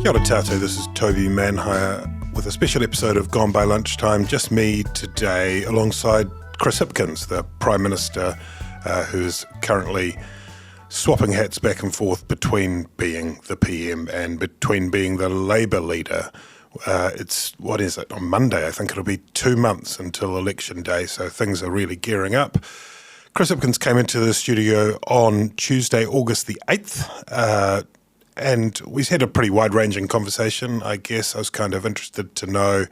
Kia ora tātou, this is Toby Manhire with a special episode of Gone By Lunchtime. Just me today alongside Chris Hipkins, the Prime Minister, who's currently swapping hats back and forth between being the PM and between being the Labour leader. On Monday, I think it'll be 2 months until election day, so things are really gearing up. Chris Hipkins came into the studio on Tuesday, August the 8th, and we had a pretty wide-ranging conversation. I guess I was kind of interested to know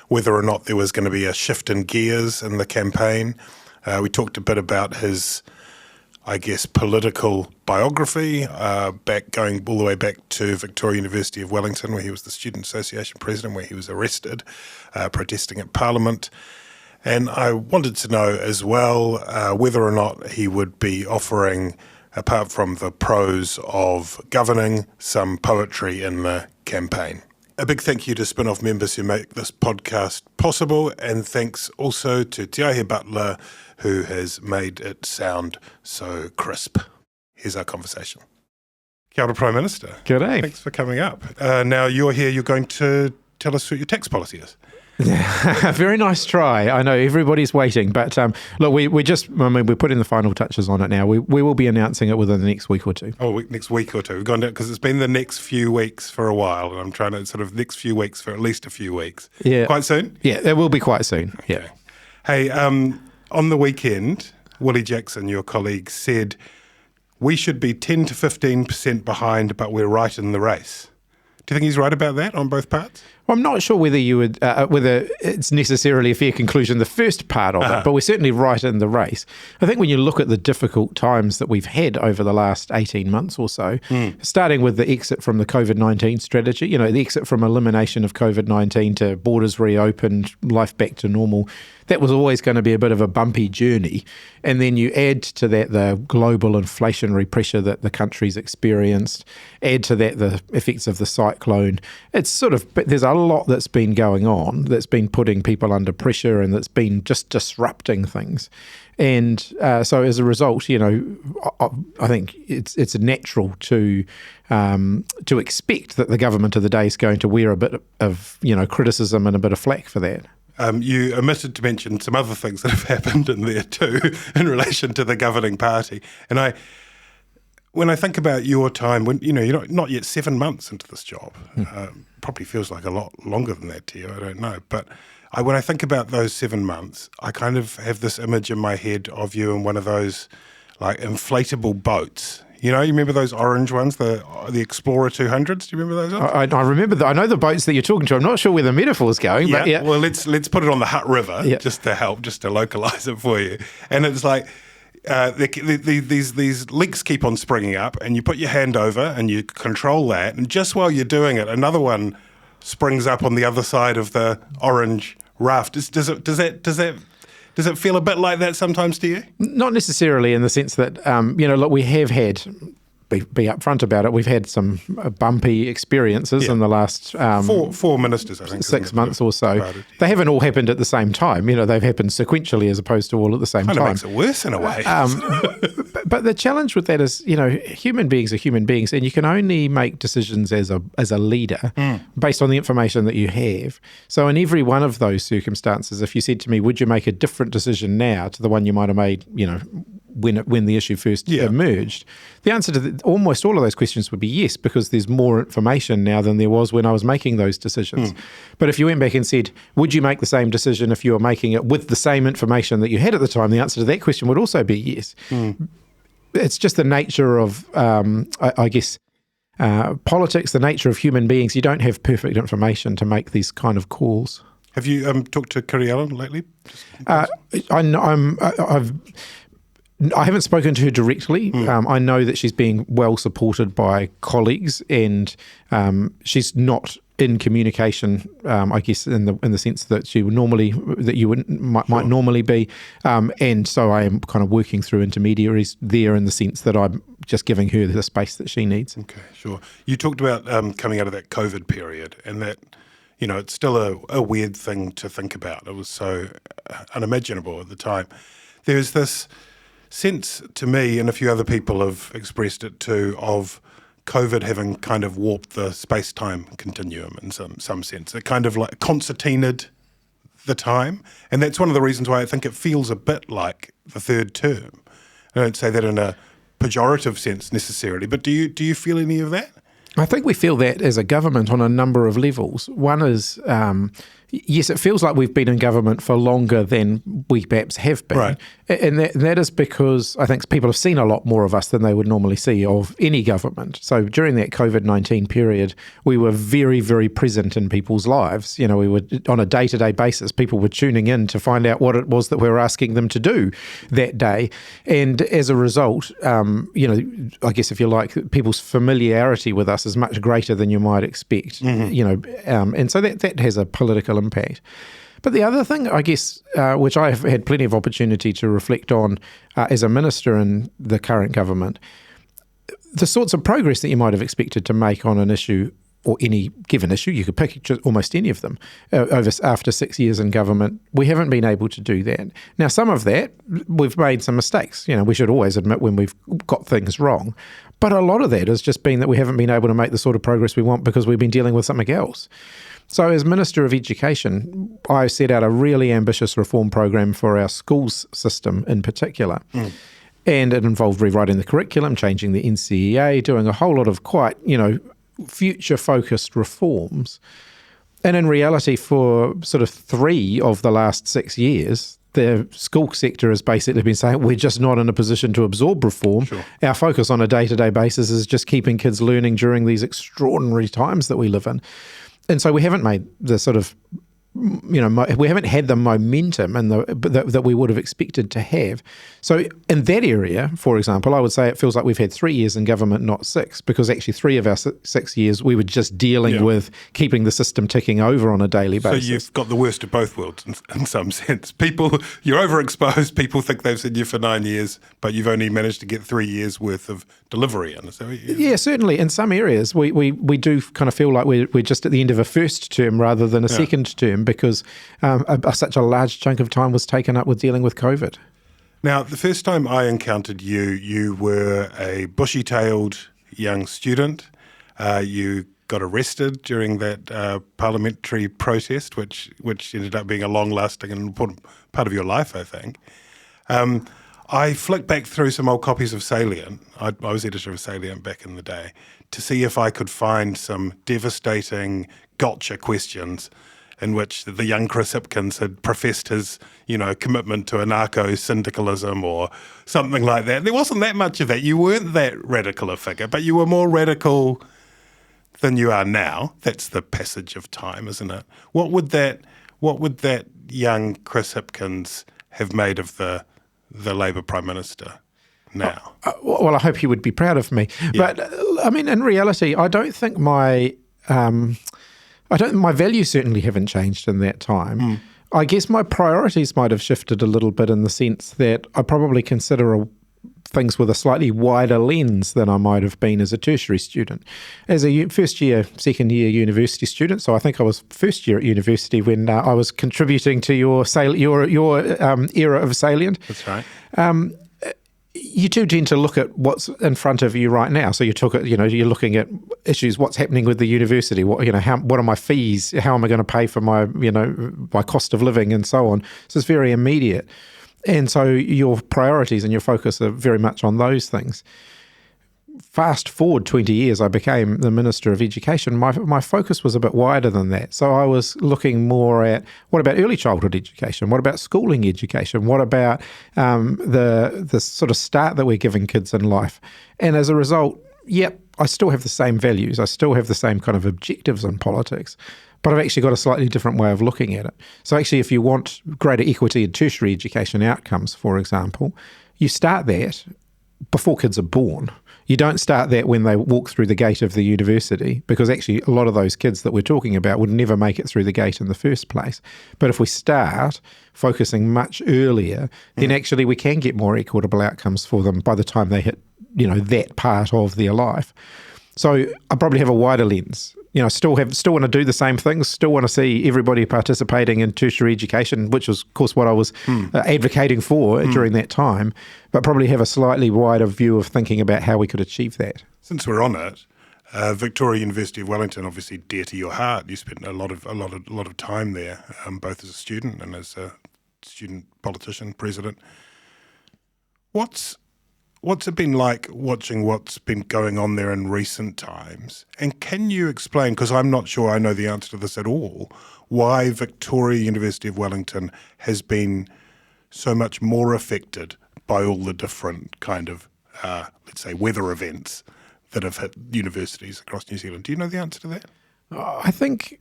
whether or not there was going to be a shift in gears in the campaign. We talked a bit about his, I guess, political biography, going all the way back to Victoria University of Wellington, where he was the Student Association president, where he was arrested, protesting at Parliament. And I wanted to know as well whether or not he would be offering, apart from the pros of governing, some poetry in the campaign. A big thank you to Spinoff members who make this podcast possible, and thanks also to Te Aihe Butler, who has made it sound so crisp. Here's our conversation. Kia ora, Prime Minister. G'day. Thanks for coming up. Now you're here, you're going to tell us what your tax policy is. Very nice try. I know everybody's waiting, but look, we put in the final touches on it now. We will be announcing it within the next week or two. Oh, next week or two. We've gone down because it's been the next few weeks for a while, and I'm trying to sort of next few weeks for at least a few weeks. Yeah. Quite soon? Yeah, it will be quite soon. Okay. Yeah. Hey, on the weekend, Willie Jackson, your colleague, said we should be 10 to 15% behind, but we're right in the race. Do you think he's right about that on both parts? Well, I'm not sure whether you would, whether it's necessarily a fair conclusion, the first part of it, but we're certainly right in the race. I think when you look at the difficult times that we've had over the last 18 months or so, starting with the exit from the COVID-19 strategy, the exit from elimination of COVID-19 to borders reopened, life back to normal, that was always going to be a bit of a bumpy journey. And then you add to that the global inflationary pressure that the country's experienced, add to that the effects of the cyclone. It's sort of, there's a lot that's been going on that's been putting people under pressure and that's been just disrupting things. And so as a result, I think it's natural to expect that the government of the day is going to wear a bit of, criticism and a bit of flack for that. You omitted to mention some other things that have happened in there too in relation to the governing party. And when I think about your time, when you're not yet 7 months into this job, probably feels like a lot longer than that to you, I don't know. But when I think about those 7 months, I kind of have this image in my head of you in one of those like inflatable boats. You remember those orange ones, the Explorer 200s? Do you remember those ones? I remember that. I know the boats that you're talking to. I'm not sure where the metaphor is going. Yeah. But yeah. Well, let's put it on the Hutt River just to localise it for you. And it's like these leaks keep on springing up, and you put your hand over and you control that, and just while you're doing it, another one springs up on the other side of the orange raft. Does it feel a bit like that sometimes to you? Not necessarily in the sense that, look, we have had, be upfront about it, we've had some bumpy experiences in the last... Four ministers, I think. 6 months or so. They haven't all happened at the same time. They've happened sequentially as opposed to all at the same time. Kind of makes it worse in a way. But the challenge with that is, human beings are human beings, and you can only make decisions as a leader based on the information that you have. So in every one of those circumstances, if you said to me, would you make a different decision now to the one you might have made, when the issue first emerged, the answer to almost all of those questions would be yes, because there's more information now than there was when I was making those decisions. But if you went back and said, would you make the same decision if you were making it with the same information that you had at the time, the answer to that question would also be yes. It's just the nature of, politics, the nature of human beings. You don't have perfect information to make these kind of calls. Have you talked to Kiri Allen lately? I haven't spoken to her directly. I know that she's being well supported by colleagues, and she's not in communication, I guess, in the sense that you might normally be. And so I am kind of working through intermediaries there in the sense that I'm just giving her the space that she needs. Okay, sure. You talked about coming out of that COVID period, and that, it's still a weird thing to think about. It was so unimaginable at the time. There's this sense to me, and a few other people have expressed it too, of COVID having kind of warped the space-time continuum in some sense. It kind of like concertinaed the time, and that's one of the reasons why I think it feels a bit like the third term. I don't say that in a pejorative sense necessarily, but do you feel any of that? I think we feel that as a government on a number of levels. One is, yes, it feels like we've been in government for longer than we perhaps have been. Right. And that is because I think people have seen a lot more of us than they would normally see of any government. So during that COVID-19 period, we were very, very present in people's lives. You know, we were on a day-to-day basis. People were tuning in to find out what it was that we were asking them to do that day. And as a result, you know, I guess if you like, people's familiarity with us is much greater than you might expect. You know, and so that has a political impact. But the other thing, I guess, which I've had plenty of opportunity to reflect on as a minister in the current government, the sorts of progress that you might have expected to make on an issue or any given issue, you could pick almost any of them, after 6 years in government, we haven't been able to do that. Now, some of that, we've made some mistakes. You know, we should always admit when we've got things wrong. But a lot of that has just been that we haven't been able to make the sort of progress we want because we've been dealing with something else. So as Minister of Education, I set out a really ambitious reform program for our schools system in particular. And it involved rewriting the curriculum, changing the NCEA, doing a whole lot of quite, you know, future-focused reforms. And in reality, for sort of 3 of the last 6 years, the school sector has basically been saying we're just not in a position to absorb reform. Sure. Our focus on a day-to-day basis is just keeping kids learning during these extraordinary times that we live in. And so we haven't made the sort of, you know, we haven't had the momentum and that we would have expected to have. So in that area, for example, I would say it feels like we've had 3 years in government, not 6, because actually 3 of our 6 years we were just dealing with keeping the system ticking over on a daily basis. So you've got the worst of both worlds in some sense. People, you're overexposed. People think they've seen you for 9 years, but you've only managed to get 3 years worth of delivery in. So yeah, certainly. In some areas, we do kind of feel like we're just at the end of a first term rather than a second term, because such a large chunk of time was taken up with dealing with COVID. Now, the first time I encountered you, you were a bushy-tailed young student. You got arrested during that parliamentary protest, which ended up being a long-lasting and important part of your life, I think. I flicked back through some old copies of Salient. I was editor of Salient back in the day, to see if I could find some devastating gotcha questions in which the young Chris Hipkins had professed his, you know, commitment to anarcho-syndicalism or something like that. There wasn't that much of that. You weren't that radical a figure, but you were more radical than you are now. That's the passage of time, isn't it? What would that young Chris Hipkins have made of the Labour Prime Minister now? Well, I hope he would be proud of me. Yeah. But, I mean, in reality, I don't think my values certainly haven't changed in that time. I guess my priorities might have shifted a little bit in the sense that I probably consider things with a slightly wider lens than I might have been as a tertiary student. As a first-year, second-year university student, so I think I was first year at university when I was contributing to your era of Salient. That's right. You do tend to look at what's in front of you right now. So you're looking at issues, what's happening with the university, what are my fees, how am I going to pay for my cost of living and so on. So it's very immediate. And so your priorities and your focus are very much on those things. Fast forward 20 years, I became the Minister of Education. My focus was a bit wider than that. So I was looking more at, what about early childhood education? What about schooling education? What about the sort of start that we're giving kids in life? And as a result, I still have the same values. I still have the same kind of objectives in politics, but I've actually got a slightly different way of looking at it. So actually, if you want greater equity in tertiary education outcomes, for example, you start that before kids are born. You don't start that when they walk through the gate of the university, because actually a lot of those kids that we're talking about would never make it through the gate in the first place. But if we start focusing much earlier, then actually we can get more equitable outcomes for them by the time they hit, that part of their life. So I probably have a wider lens. Still want to do the same things, still want to see everybody participating in tertiary education, which was, of course, what I was advocating for during that time, but probably have a slightly wider view of thinking about how we could achieve that. Since we're on it, Victoria University of Wellington, obviously dear to your heart. You spent a lot of time there, both as a student and as a student politician, president. What's it been like watching what's been going on there in recent times? And can you explain, because I'm not sure I know the answer to this at all, why Victoria University of Wellington has been so much more affected by all the different kind of, let's say, weather events that have hit universities across New Zealand? Do you know the answer to that? I think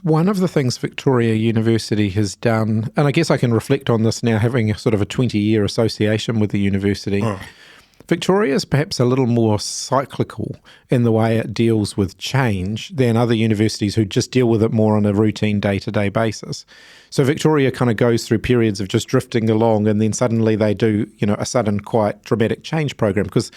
one of the things Victoria University has done, and I guess I can reflect on this now having a sort of a 20-year association with the university, Victoria is perhaps a little more cyclical in the way it deals with change than other universities who just deal with it more on a routine day-to-day basis. So Victoria kind of goes through periods of just drifting along, and then suddenly they do, a sudden, quite dramatic change program. Because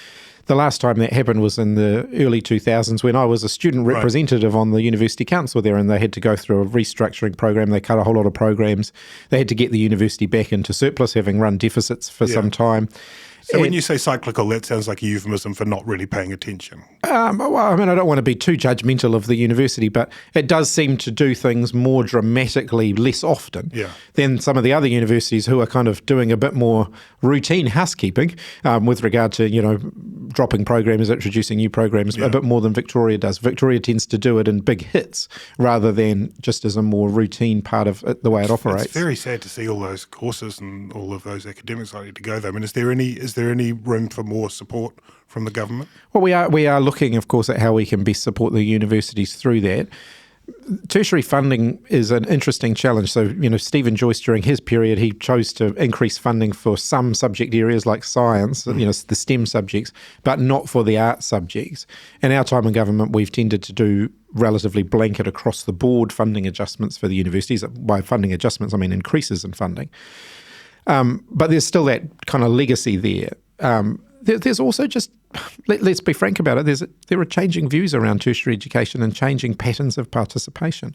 the last time that happened was in the early 2000s when I was a student representative on the university council there, and they had to go through a restructuring program. They cut a whole lot of programs. They had to get the university back into surplus, having run deficits for some time. So when you say cyclical, that sounds like a euphemism for not really paying attention. Well, I mean, I don't want to be too judgmental of the university, but it does seem to do things more dramatically less often than some of the other universities who are kind of doing a bit more routine housekeeping with regard to, dropping programs, introducing new programs, a bit more than Victoria does. Victoria tends to do it in big hits rather than just as a more routine part of the way it operates. It's very sad to see all those courses and all of those academics likely to go, though. I mean, is there any room for more support from the government? Well, we are looking, of course, at how we can best support the universities through that. Tertiary funding is an interesting challenge. So, Stephen Joyce, during his period, he chose to increase funding for some subject areas like science, the STEM subjects, but not for the art subjects. In our time in government, we've tended to do relatively blanket across the board funding adjustments for the universities. By funding adjustments, I mean increases in funding. But there's still that kind of legacy there. There's also just, let's be frank about it, there are changing views around tertiary education and changing patterns of participation.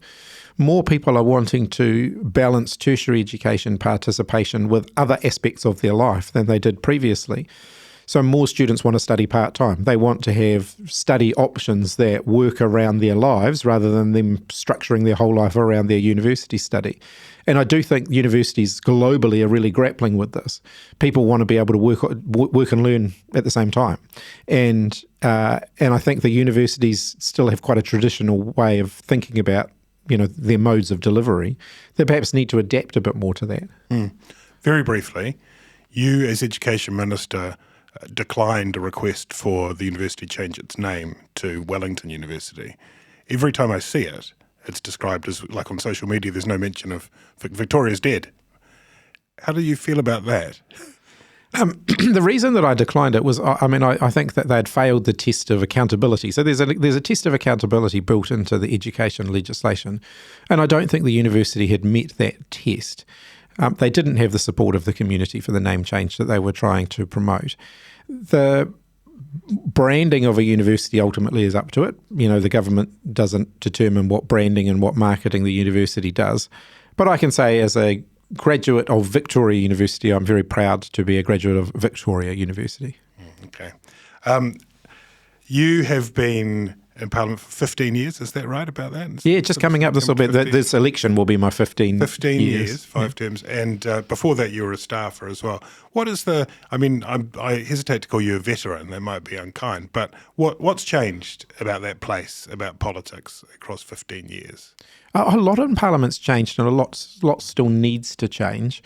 More people are wanting to balance tertiary education participation with other aspects of their life than they did previously. So more students want to study part-time. They want to have study options that work around their lives rather than them structuring their whole life around their university study. And I do think universities globally are really grappling with this. People want to be able to work and learn at the same time. And I think the universities still have quite a traditional way of thinking about, their modes of delivery. They perhaps need to adapt a bit more to that. Very briefly, you as Education Minister declined a request for the university to change its name to Wellington University. Every time I see it, it's described as, like on social media, there's no mention of Victoria's dead. How do you feel about that? The reason that I declined it was, I think that they'd failed the test of accountability. So there's a test of accountability built into the education legislation, and I don't think the university had met that test. They didn't have the support of the community for the name change that they were trying to promote. The branding of a university ultimately is up to it. The government doesn't determine what branding and what marketing the university does. But I can say as a graduate of Victoria University, I'm very proud to be a graduate of Victoria University. Okay. You have been in Parliament for 15 years, is that right about that? Yeah, just coming up, this election will be my 15 years, 5 terms, and before that you were a staffer as well. What is I hesitate to call you a veteran, that might be unkind, but what's changed about that place, about politics across 15 years? A lot in Parliament's changed and a lot still needs to change.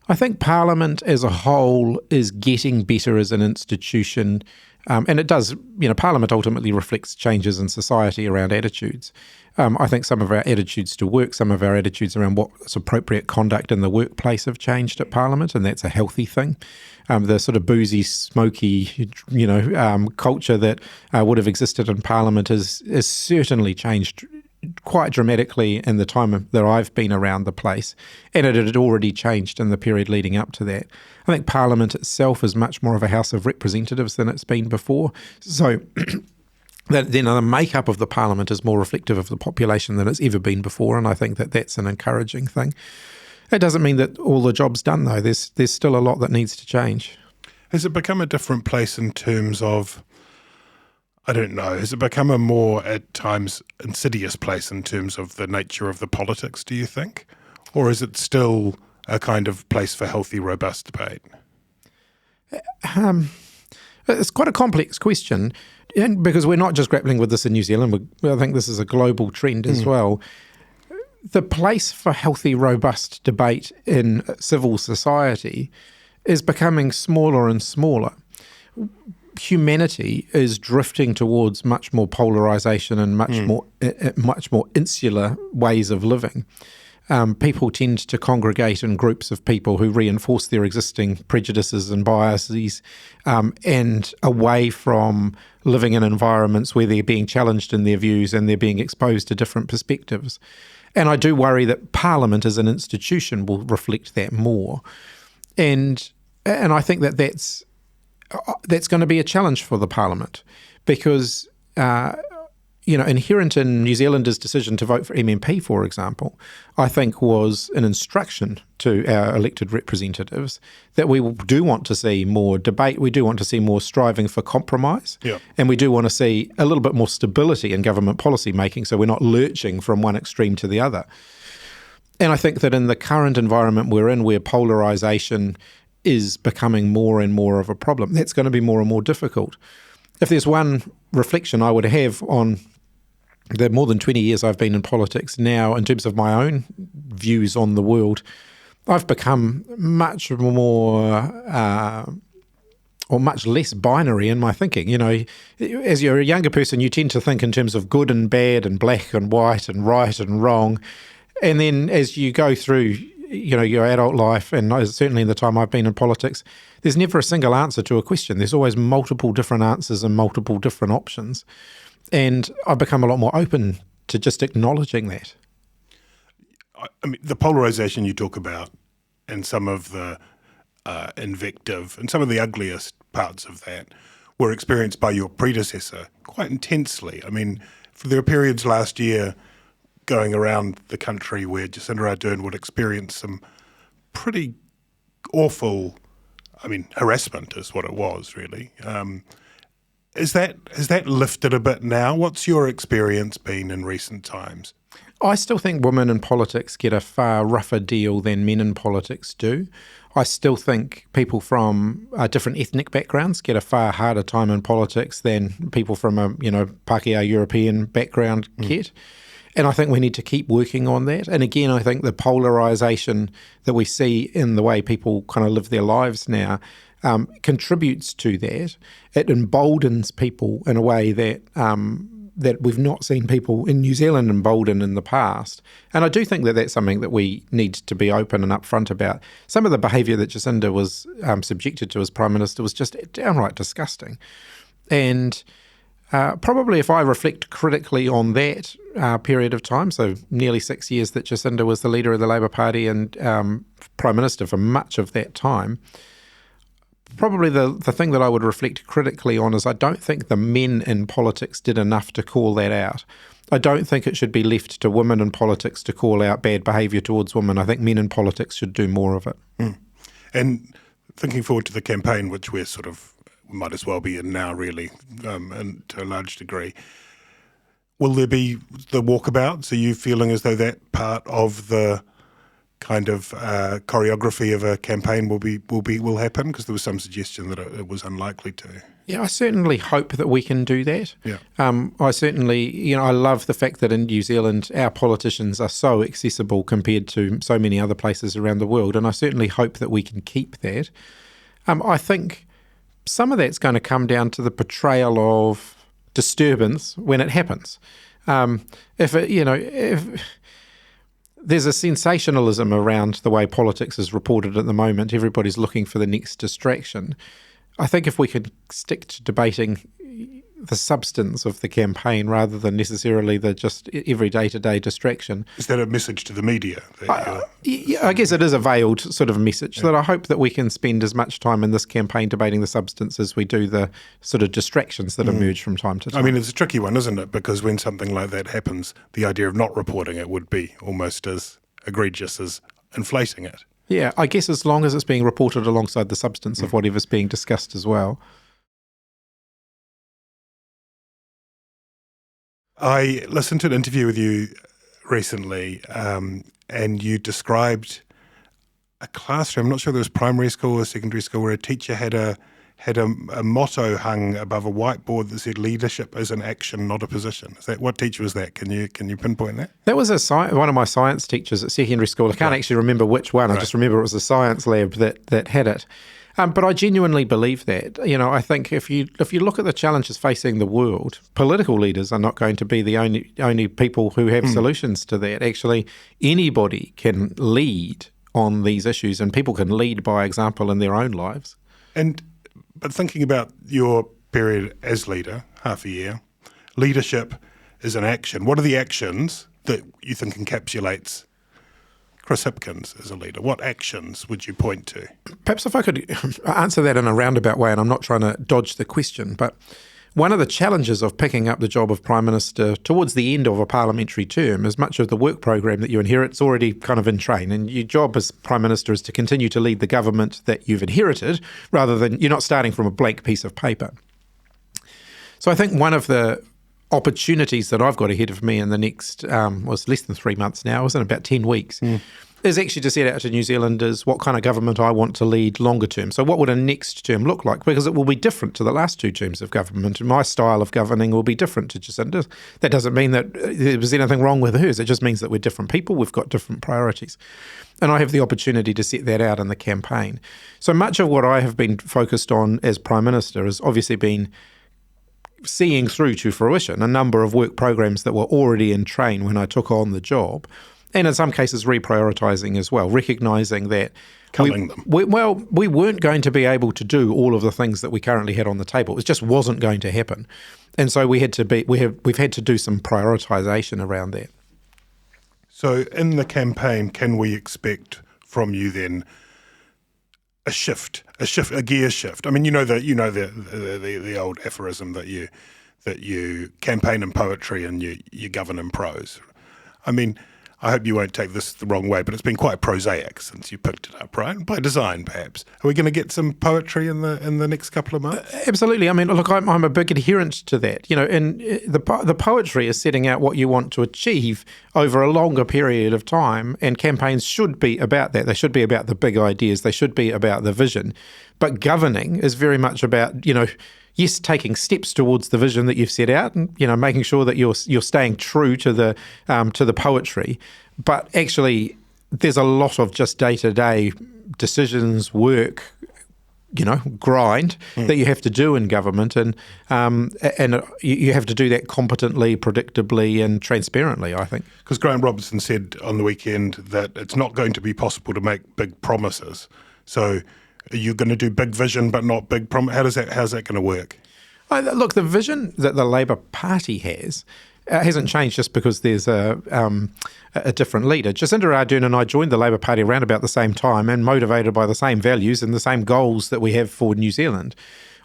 I think Parliament as a whole is getting better as an institution. And it does, Parliament ultimately reflects changes in society around attitudes. I think some of our attitudes to work, some of our attitudes around what's appropriate conduct in the workplace have changed at Parliament, and that's a healthy thing. The sort of boozy, smoky, culture that would have existed in Parliament has certainly changed quite dramatically in the time that I've been around the place, and it had already changed in the period leading up to that. I think Parliament itself is much more of a House of Representatives than it's been before. So the makeup of the Parliament is more reflective of the population than it's ever been before, and I think that that's an encouraging thing. It doesn't mean that all the job's done, though. There's still a lot that needs to change. Has it become a different place in terms of, I don't know, has it become a more, at times, insidious place in terms of the nature of the politics, do you think? Or is it still a kind of place for healthy, robust debate? It's quite a complex question, and because we're not just grappling with this in New Zealand, I think this is a global trend as well. The place for healthy, robust debate in civil society is becoming smaller and smaller. Humanity is drifting towards much more polarization and much more insular ways of living. People tend to congregate in groups of people who reinforce their existing prejudices and biases, and away from living in environments where they're being challenged in their views and they're being exposed to different perspectives. And I do worry that Parliament as an institution will reflect that more. And I think that that's going to be a challenge for the Parliament, because inherent in New Zealanders' decision to vote for MMP, for example, I think was an instruction to our elected representatives that we do want to see more debate, we do want to see more striving for compromise, and we do want to see a little bit more stability in government policy making, so we're not lurching from one extreme to the other. And I think that in the current environment we're in, where polarisation is becoming more and more of a problem, that's going to be more and more difficult. If there's one reflection I would have on the more than 20 years I've been in politics now, in terms of my own views on the world, I've become much more or much less binary in my thinking. As you're a younger person, you tend to think in terms of good and bad and black and white and right and wrong. And then as you go through your adult life, and certainly in the time I've been in politics, there's never a single answer to a question. There's always multiple different answers and multiple different options. And I've become a lot more open to just acknowledging that. I mean, the polarisation you talk about and some of the invective and some of the ugliest parts of that were experienced by your predecessor quite intensely. I mean, there were periods last year going around the country where Jacinda Ardern would experience some pretty awful, harassment is what it was, really. Has that lifted a bit now? What's your experience been in recent times? I still think women in politics get a far rougher deal than men in politics do. I still think people from different ethnic backgrounds get a far harder time in politics than people from a Pākehā European background get. And I think we need to keep working on that. And again, I think the polarisation that we see in the way people kind of live their lives now contributes to that. It emboldens people in a way that that we've not seen people in New Zealand embolden in the past. And I do think that that's something that we need to be open and upfront about. Some of the behaviour that Jacinda was subjected to as Prime Minister was just downright disgusting. And probably if I reflect critically on that period of time, so nearly 6 years that Jacinda was the leader of the Labour Party and Prime Minister for much of that time, probably the thing that I would reflect critically on is I don't think the men in politics did enough to call that out. I don't think it should be left to women in politics to call out bad behaviour towards women. I think men in politics should do more of it. And thinking forward to the campaign, which we might as well be in now, really, and to a large degree, will there be the walkabouts? Are you feeling as though that part of the kind of choreography of a campaign will happen? Because there was some suggestion that it was unlikely to. Yeah, I certainly hope that we can do that. Yeah. I certainly, I love the fact that in New Zealand our politicians are so accessible compared to so many other places around the world, and I certainly hope that we can keep that. I think some of that's going to come down to the portrayal of disturbance when it happens. If there's a sensationalism around the way politics is reported at the moment, everybody's looking for the next distraction. I think if we could stick to debating the substance of the campaign rather than necessarily the just every day-to-day distraction. Is that a message to the media? I guess it is a veiled sort of message that I hope that we can spend as much time in this campaign debating the substance as we do the sort of distractions that emerge from time to time. I mean, it's a tricky one, isn't it? Because when something like that happens, the idea of not reporting it would be almost as egregious as inflating it. Yeah, I guess as long as it's being reported alongside the substance of whatever's being discussed as well. I listened to an interview with you recently, and you described a classroom. I'm not sure if it was primary school or secondary school, where a teacher had a motto hung above a whiteboard that said "Leadership is an action, not a position." Is that what teacher was that? Can you pinpoint that? That was one of my science teachers at secondary school. I can't actually remember which one. I just remember it was a science lab that had it. But I genuinely believe that. I think if you look at the challenges facing the world, political leaders are not going to be the only people who have solutions to that. Actually, anybody can lead on these issues, and people can lead by example in their own lives. But thinking about your period as leader, half a year, leadership is an action. What are the actions that you think encapsulates Chris Hipkins as a leader? What actions would you point to? Perhaps if I could answer that in a roundabout way, and I'm not trying to dodge the question, but one of the challenges of picking up the job of Prime Minister towards the end of a parliamentary term is much of the work program that you inherit is already kind of in train, and your job as Prime Minister is to continue to lead the government that you've inherited, rather than you're not starting from a blank piece of paper. So I think one of the opportunities that I've got ahead of me in the next, was less than 3 months now, it's in about 10 weeks, is actually to set out to New Zealanders what kind of government I want to lead longer term. So what would a next term look like? Because it will be different to the last 2 terms of government. And my style of governing will be different to Jacinda's. That doesn't mean that there was anything wrong with hers. It just means that we're different people. We've got different priorities. And I have the opportunity to set that out in the campaign. So much of what I have been focused on as Prime Minister has obviously been seeing through to fruition a number of work programs that were already in train when I took on the job. And in some cases, reprioritising as well, recognising that we weren't going to be able to do all of the things that we currently had on the table. It just wasn't going to happen, and so we've had to do some prioritisation around that. So, in the campaign, can we expect from you then a gear shift? I mean, the old aphorism that you campaign in poetry and you govern in prose. I mean, I hope you won't take this the wrong way, but it's been quite prosaic since you picked it up, right? By design, perhaps. Are we going to get some poetry in the next couple of months? Absolutely. I mean, look, I'm a big adherent to that. And the poetry is setting out what you want to achieve over a longer period of time, and campaigns should be about that. They should be about the big ideas. They should be about the vision. But governing is very much about, yes, taking steps towards the vision that you've set out, and making sure that you're staying true to the poetry. But actually, there's a lot of just day-to-day decisions, work, grind that you have to do in government, and you have to do that competently, predictably, and transparently, I think. Because Grant Robertson said on the weekend that it's not going to be possible to make big promises. So are you going to do big vision but not big promise? How's that going to work? Look, the vision that the Labour Party hasn't changed just because there's a different leader. Jacinda Ardern and I joined the Labour Party around about the same time, and motivated by the same values and the same goals that we have for New Zealand.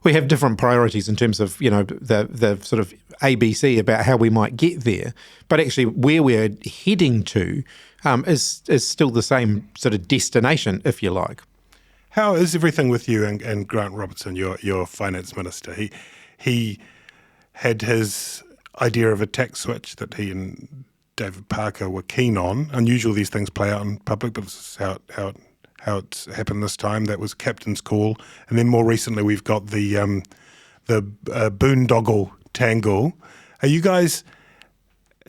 We have different priorities in terms of the sort of ABC about how we might get there, but actually where we're heading to is still the same sort of destination, if you like. How is everything with you and Grant Robertson, your finance minister? He had his idea of a tax switch that he and David Parker were keen on. Unusual these things play out in public, but this is how it's happened this time. That was captain's call. And then more recently we've got the boondoggle tangle. Are you guys...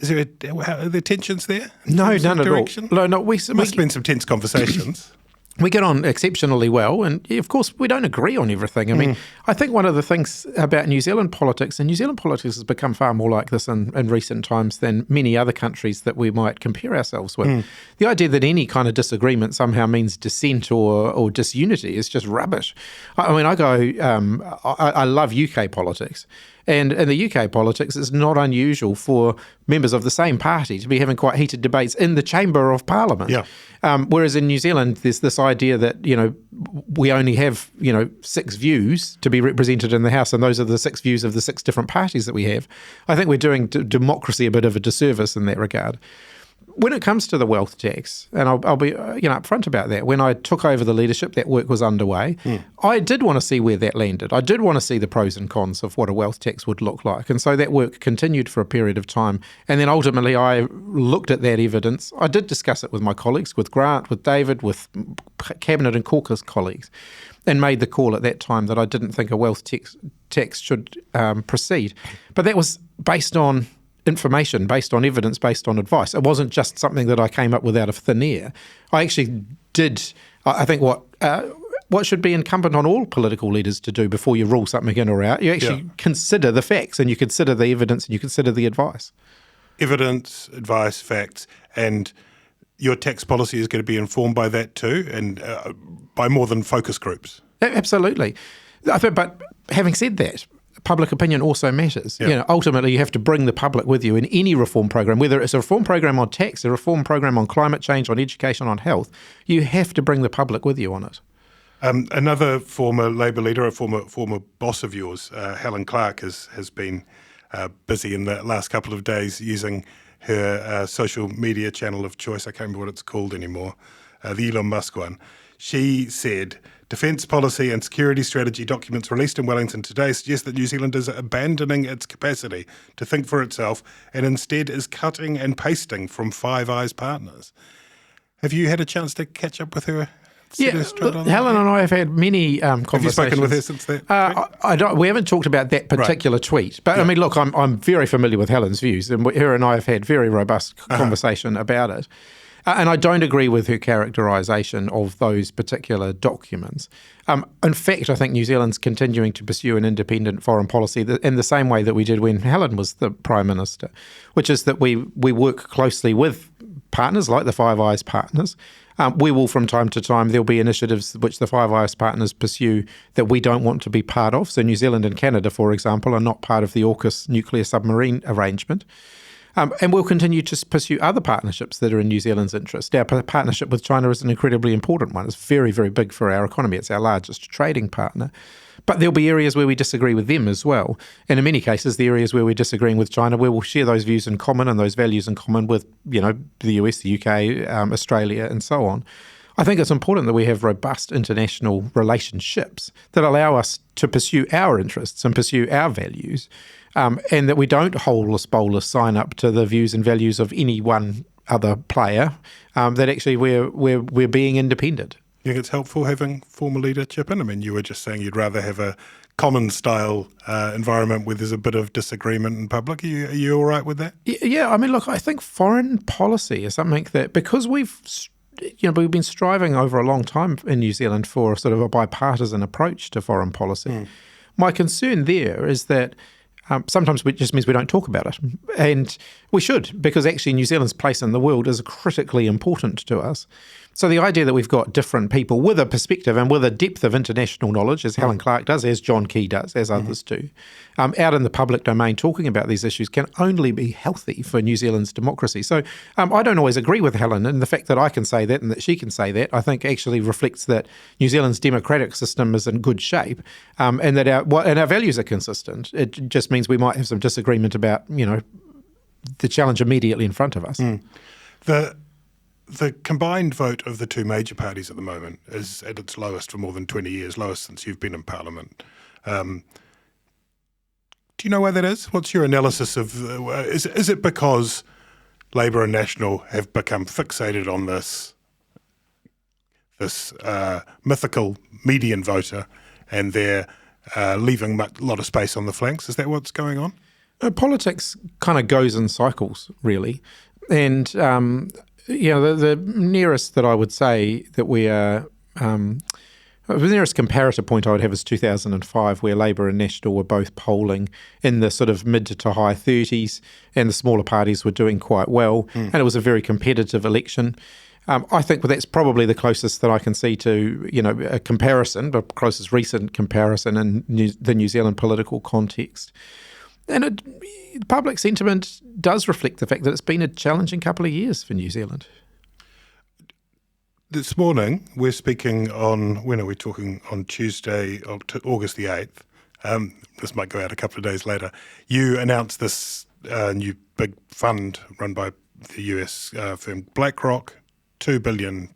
are there tensions there? No, none at all. No, must have been some tense conversations. We get on exceptionally well, and of course we don't agree on everything. I mean, I think one of the things about New Zealand politics, and New Zealand politics has become far more like this in recent times than many other countries that we might compare ourselves with. The idea that any kind of disagreement somehow means dissent or disunity is just rubbish. I mean, I love UK politics. And in the UK politics, it's not unusual for members of the same party to be having quite heated debates in the Chamber of Parliament. Yeah. Whereas in New Zealand, there's this idea that, we only have, 6 views to be represented in the House, and those are the 6 views of the 6 different parties that we have. I think we're doing democracy a bit of a disservice in that regard. when it comes to the wealth tax, and I'll be upfront about that, when I took over the leadership, that work was underway. I did want to see where that landed. I did want to see the pros and cons of what a wealth tax would look like. And so that work continued for a period of time. And then ultimately I looked at that evidence. I did discuss it with my colleagues, with Grant, with David, with Cabinet and caucus colleagues, and made the call at that time that I didn't think a wealth tax should proceed. But that was based on information, based on evidence, based on advice. It wasn't just something that I came up with out of thin air. I actually did, I think what should be incumbent on all political leaders to do before you rule something in or out, you actually consider the facts and you consider the evidence and you consider the advice. Evidence, advice, facts, and your tax policy is going to be informed by that too, and by more than focus groups. Absolutely. But having said that, public opinion also matters. Ultimately, you have to bring the public with you in any reform program, whether it's a reform program on tax, a reform program on climate change, on education, on health. You have to bring the public with you on it. Another former Labour leader, a former boss of yours, Helen Clark, has been busy in the last couple of days using her social media channel of choice. I can't remember what it's called anymore, the Elon Musk one. She said, defence policy and security strategy documents released in Wellington today suggest that New Zealand is abandoning its capacity to think for itself and instead is cutting and pasting from Five Eyes partners. Have you had a chance to catch up with her? Helen and I have had many conversations. Have you spoken with her since that? We haven't talked about that particular tweet. But I mean, look, I'm very familiar with Helen's views, and her and I have had very robust conversation about it. And I don't agree with her characterisation of those particular documents. In fact, I think New Zealand's continuing to pursue an independent foreign policy in the same way that we did when Helen was the Prime Minister, which is that we work closely with partners like the Five Eyes partners. We will, from time to time, there'll be initiatives which the Five Eyes partners pursue that we don't want to be part of. So New Zealand and Canada, for example, are not part of the AUKUS nuclear submarine arrangement. And we'll continue to pursue other partnerships that are in New Zealand's interest. Our partnership with China is an incredibly important one. It's very, very big for our economy. It's our largest trading partner. But there'll be areas where we disagree with them as well. And in many cases, the areas where we're disagreeing with China, we will share those views in common and those values in common with, the US, the UK, Australia, and so on. I think it's important that we have robust international relationships that allow us to pursue our interests and pursue our values, and that we don't holus bolus sign up to the views and values of any one other player, that actually we're being independent. You think it's helpful having former leader chip in? I mean, you were just saying you'd rather have a common style environment where there's a bit of disagreement in public. Are you all right with that? Yeah, I mean, look, I think foreign policy is something that, because we've been striving over a long time in New Zealand for sort of a bipartisan approach to foreign policy. My concern there is that sometimes it just means we don't talk about it. And we should, because actually New Zealand's place in the world is critically important to us. So the idea that we've got different people with a perspective and with a depth of international knowledge, as Helen Clark does, as John Key does, as others do, out in the public domain talking about these issues can only be healthy for New Zealand's democracy. So I don't always agree with Helen, and the fact that I can say that and that she can say that, I think actually reflects that New Zealand's democratic system is in good shape, and that our values are consistent. It just means we might have some disagreement about, the challenge immediately in front of us. The combined vote of the two major parties at the moment is at its lowest for more than 20 years, lowest since you've been in Parliament. Do you know why that is? What's your analysis of is it because Labour and National have become fixated on this mythical median voter and they're leaving a lot of space on the flanks? Is that what's going on? Politics kind of goes in cycles, really. And the nearest that I would say that we are, the nearest comparator point I would have is 2005, where Labour and National were both polling in the sort of mid to high 30s, and the smaller parties were doing quite well, and it was a very competitive election. I think that's probably the closest that I can see to, a comparison, the closest recent comparison in the New Zealand political context. And public sentiment does reflect the fact that it's been a challenging couple of years for New Zealand. This morning, we're speaking on, when are we talking? On Tuesday, August the 8th. This might go out a couple of days later. You announced this new big fund run by the US firm BlackRock, $2 billion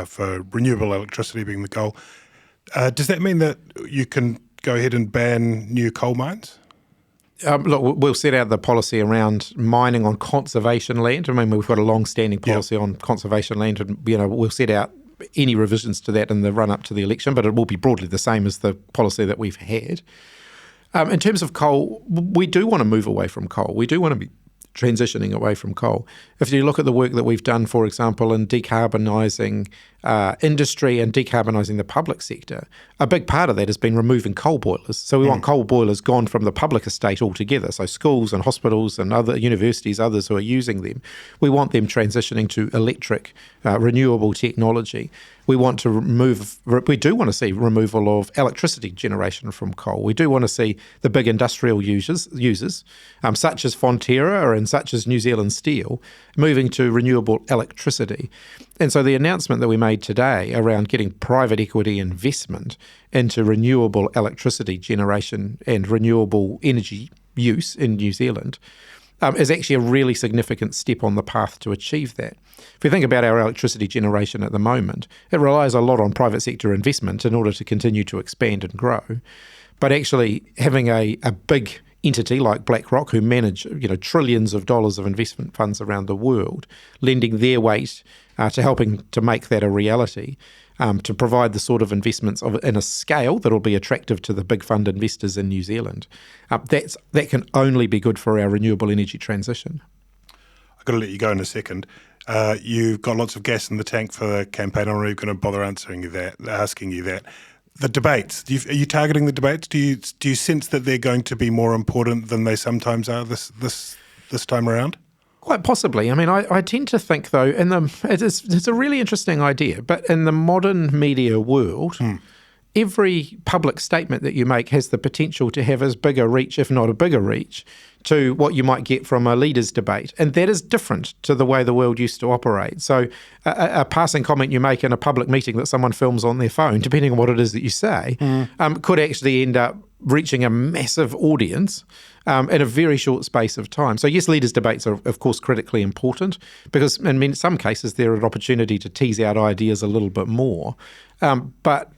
for renewable electricity being the goal. Does that mean that you can go ahead and ban new coal mines? Look, we'll set out the policy around mining on conservation land. I mean, we've got a long-standing policy on conservation land, and we'll set out any revisions to that in the run-up to the election, but it will be broadly the same as the policy that we've had. In terms of coal, we do want to move away from coal. We do want to be transitioning away from coal. If you look at the work that we've done, for example, in decarbonising industry and decarbonising the public sector, a big part of that has been removing coal boilers. So we want coal boilers gone from the public estate altogether. So schools and hospitals and other universities, others who are using them, we want them transitioning to electric, renewable technology. We do want to see removal of electricity generation from coal. We do want to see the big industrial users such as Fonterra and such as New Zealand Steel, moving to renewable electricity. And so the announcement that we made today around getting private equity investment into renewable electricity generation and renewable energy use in New Zealand is actually a really significant step on the path to achieve that. If we think about our electricity generation at the moment, it relies a lot on private sector investment in order to continue to expand and grow. But actually having a big entity like BlackRock, who manage trillions of dollars of investment funds around the world, lending their weight to helping to make that a reality, to provide the sort of investments in a scale that will be attractive to the big fund investors in New Zealand. That can only be good for our renewable energy transition. I've got to let you go in a second. You've got lots of gas in the tank for the campaign. I'm not even going to bother asking you that. The debates, are you targeting the debates? Do you sense that they're going to be more important than they sometimes are this time around? Quite possibly. I mean, I tend to think, though, it's a really interesting idea, but in the modern media world, every public statement that you make has the potential to have as big a reach, if not a bigger reach, to what you might get from a leaders' debate. And that is different to the way the world used to operate. So a passing comment you make in a public meeting that someone films on their phone, depending on what it is that you say, could actually end up reaching a massive audience in a very short space of time. So yes, leaders' debates are, of course, critically important because in some cases they're an opportunity to tease out ideas a little bit more. But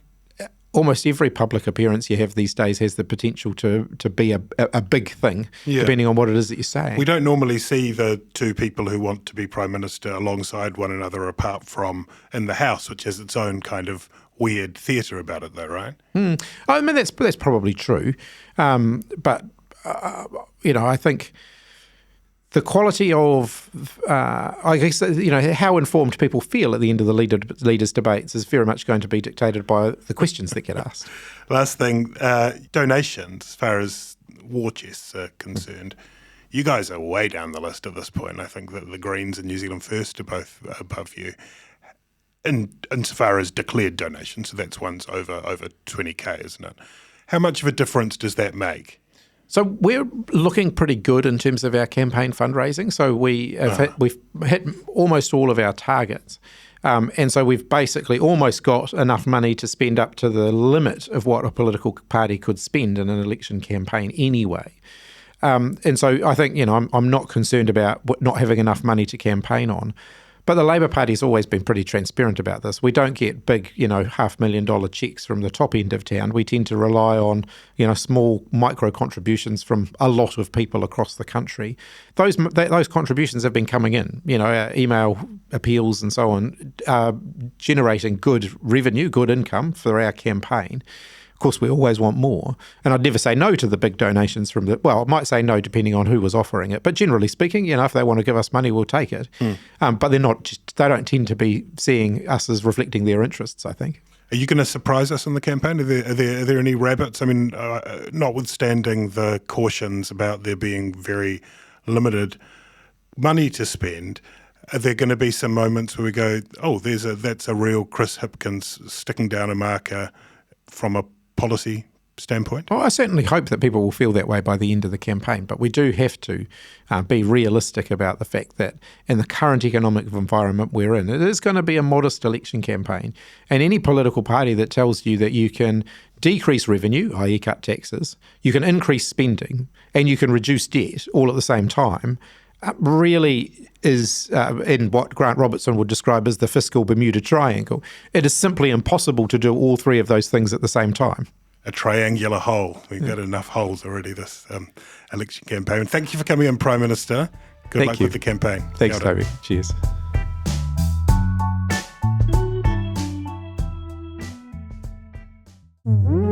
almost every public appearance you have these days has the potential to be a big thing, depending on what it is that you're saying. We don't normally see the two people who want to be Prime Minister alongside one another apart from in the House, which has its own kind of weird theatre about it, though, right? I mean, that's probably true. But I think the quality of, I guess, how informed people feel at the end of the leaders' debates is very much going to be dictated by the questions that get asked. Last thing, donations, as far as war chests are concerned. You guys are way down the list at this point. I think that the Greens and New Zealand First are both above you. Insofar as declared donations, so that's one's over 20k, isn't it? How much of a difference does that make? So we're looking pretty good in terms of our campaign fundraising. So we've hit almost all of our targets. And so we've basically almost got enough money to spend up to the limit of what a political party could spend in an election campaign anyway. And so I think, I'm not concerned about not having enough money to campaign on. But the Labour Party's always been pretty transparent about this. We don't get big, $500,000 cheques from the top end of town. We tend to rely on, small micro contributions from a lot of people across the country. Those contributions have been coming in, email appeals and so on, generating good revenue, good income for our campaign. Of course, we always want more. And I'd never say no to the big donations I might say no depending on who was offering it. But generally speaking, if they want to give us money, we'll take it. But they don't tend to be seeing us as reflecting their interests, I think. Are you going to surprise us in the campaign? Are there any rabbits? I mean, notwithstanding the cautions about there being very limited money to spend, are there going to be some moments where we go, that's a real Chris Hipkins sticking down a marker from a policy standpoint? Well, I certainly hope that people will feel that way by the end of the campaign, but we do have to be realistic about the fact that in the current economic environment we're in, it is going to be a modest election campaign. And any political party that tells you that you can decrease revenue, i.e. cut taxes, you can increase spending, and you can reduce debt all at the same time, really is in what Grant Robertson would describe as the fiscal Bermuda Triangle. It is simply impossible to do all three of those things at the same time. A triangular hole. We've got enough holes already this election campaign. Thank you for coming in, Prime Minister. Good luck with the campaign. Thanks, Toby. Cheers. Mm-hmm.